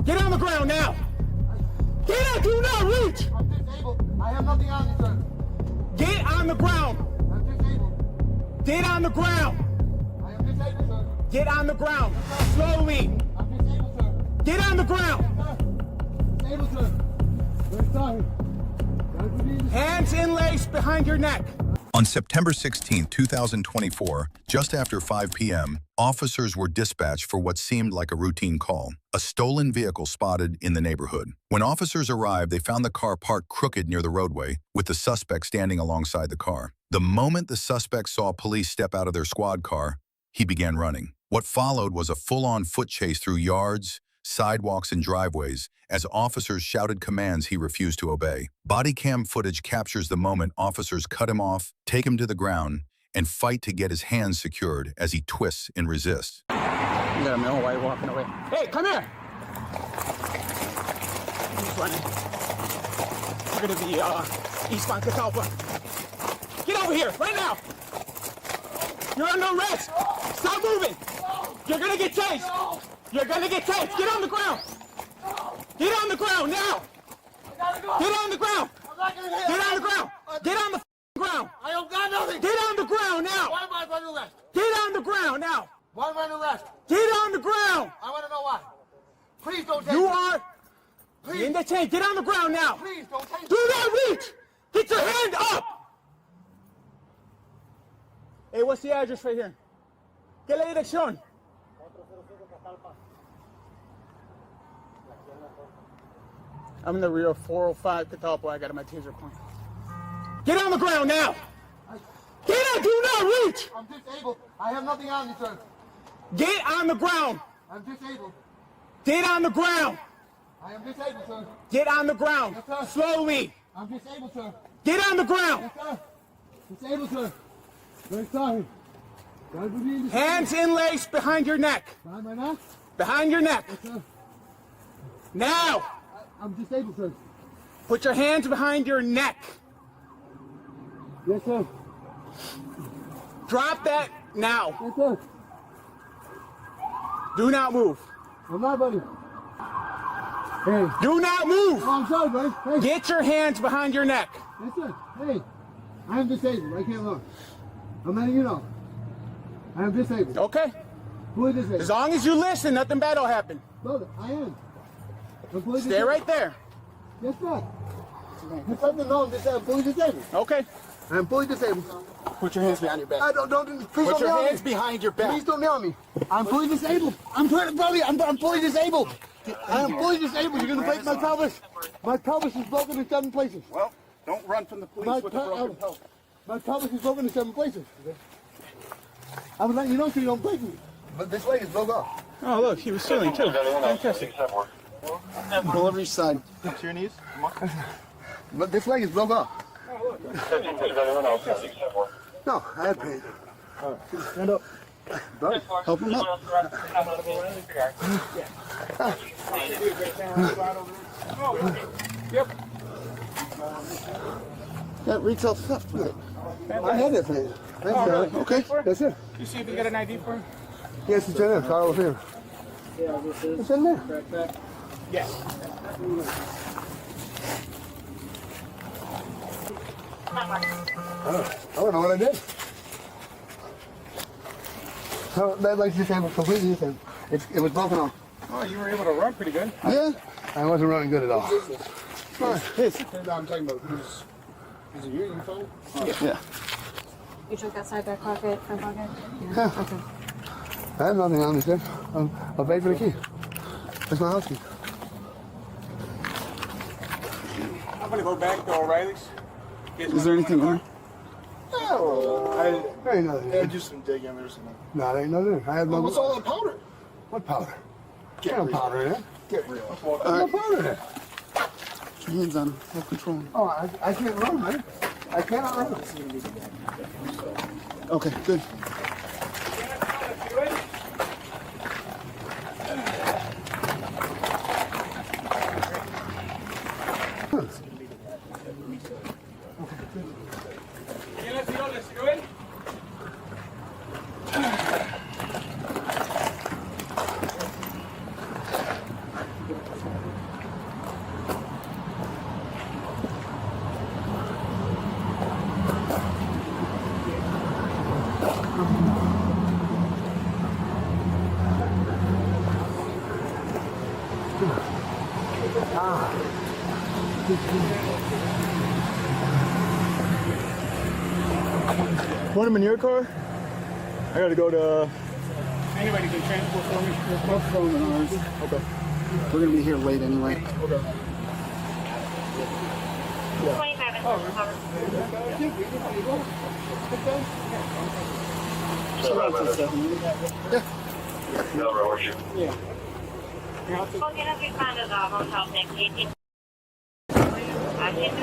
Get on the ground now. Get out, do not reach. I'm disabled. I have nothing on me, sir. Get on the ground. I'm disabled. Get on the ground. I am disabled, sir. Get on the ground. Slowly. I'm disabled, sir. Get on the ground. Disabled, sir. Very sorry. Hands interlaced behind your neck. On September 16, 2024, just after 5 p.m., officers were dispatched for what seemed like a routine call, a stolen vehicle spotted in the neighborhood. When officers arrived, they found the car parked crooked near the roadway, with the suspect standing alongside the car. The moment the suspect saw police step out of their squad car, he began running. What followed was a full-on foot chase through yards, sidewalks, and driveways as officers shouted commands he refused to obey. Bodycam footage captures the moment officers cut him off, take him to the ground, and fight to get his hands secured as he twists and resists. You got a mill while walking away. Hey, come here. He's running. We're gonna be eastbound Catalpa. Get over here right now. You're under arrest. Stop moving. You're gonna get chased. You're gonna get chased. Get on the ground. Get on the ground now. Get on the ground. Get on the ground. Get on the ground. I don't got nothing. Get on the ground now. Why am I under arrest? Get on the ground now. Why am I under arrest? Get on the ground. I want to know why. Please don't take You me. are Please. in the chain. Get on the ground now. Please don't take me. Do not reach. Get your hand up. Hey, what's the address right here? ¿Qué la dirección? I'm in the rear of 405 Catalpa. I got my taser point. Get on the ground now. Get out. Do not reach. I'm disabled. I have nothing on me, sir. Get on the ground. I'm disabled. Get on the ground. I am disabled, sir. Get on the ground. Yes, sir. Slowly. I'm disabled, sir. Get on the ground. Yes, sir. Disabled, sir. Very sorry. God be disabled. Hands interlaced behind your neck. Behind my neck? Behind your neck. Yes, sir. Now. I'm disabled, sir. Put your hands behind your neck. Yes, sir. Drop that now. Yes, sir. Do not move. I'm not, buddy. Hey. Do not move. Oh, I'm sorry, buddy. Hey. Get your hands behind your neck. Yes, sir. Hey. I am disabled. I can't look. I'm letting you know. I am disabled. Okay? Fully As disabled. long as you listen, nothing bad will happen. Brother, I am. I'm fully Stay disabled. right there. Yes, sir. If I didn't know, I'm disabled. I'm fully disabled. Okay? I'm fully disabled. Put your hands behind your back. I don't, please Put don't your nail hands me. behind your back. Please don't nail me. I'm fully disabled. I'm fully disabled. I am fully disabled. You're gonna break my pelvis. My pelvis is broken in 7 places. Well, don't run from the police with a broken pelvis. My pelvis is broken in 7 places. I was letting you know so you don't break me. But this leg is broke off. Oh, look, he was stealing too. Fantastic. Pull over each side. To your knees. Come on. But this leg is broke off. No, I had pain. Stand up. Bro, help him up. Yep. That retail stuff. I had that pain. Okay, that's it. You see if you got an ID for him? Yes, it's in there. Carl was here. It's in there. Yes. I don't know what I did. So that leg's disabled, completely disabled. It was broken off. Oh, you were able to run pretty good. Yeah? I wasn't running good at all. No, I'm talking about who's. Is it you? You phone? Yeah. You took that side back pocket, front pocket? Yeah. Okay. I have nothing on me, sir. I'll pay for the key. That's my house key. I'm gonna go back to O'Reilly's. Is there anything on? No. There ain't nothing. Yeah, do some digging. There's some. No, there ain't nothing. I have no. What's all that powder? What powder? Get There's no real. powder in there. Get real. There's no powder in there. Put your hands on him. Have control. Oh, I can't run, man. I cannot run. Okay, good. Want him in your car? I gotta go to. Anybody can transport for me? No phone in ours. Okay. We're gonna be here late anyway. Okay. 25 Well, get up your found at the hotel next 18.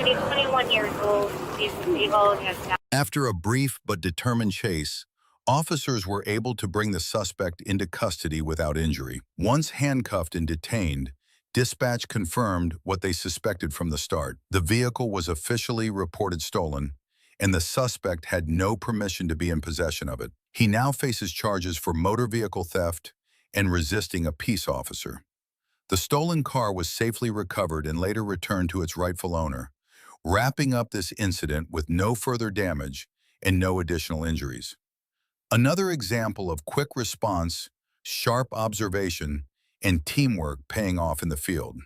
She's 21 years old. She's disabled. Has After a brief but determined chase, officers were able to bring the suspect into custody without injury. Once handcuffed and detained, dispatch confirmed what they suspected from the start. The vehicle was officially reported stolen, and the suspect had no permission to be in possession of it. He now faces charges for motor vehicle theft and resisting a peace officer. The stolen car was safely recovered and later returned to its rightful owner, wrapping up this incident with no further damage and no additional injuries. Another example of quick response, sharp observation, and teamwork paying off in the field.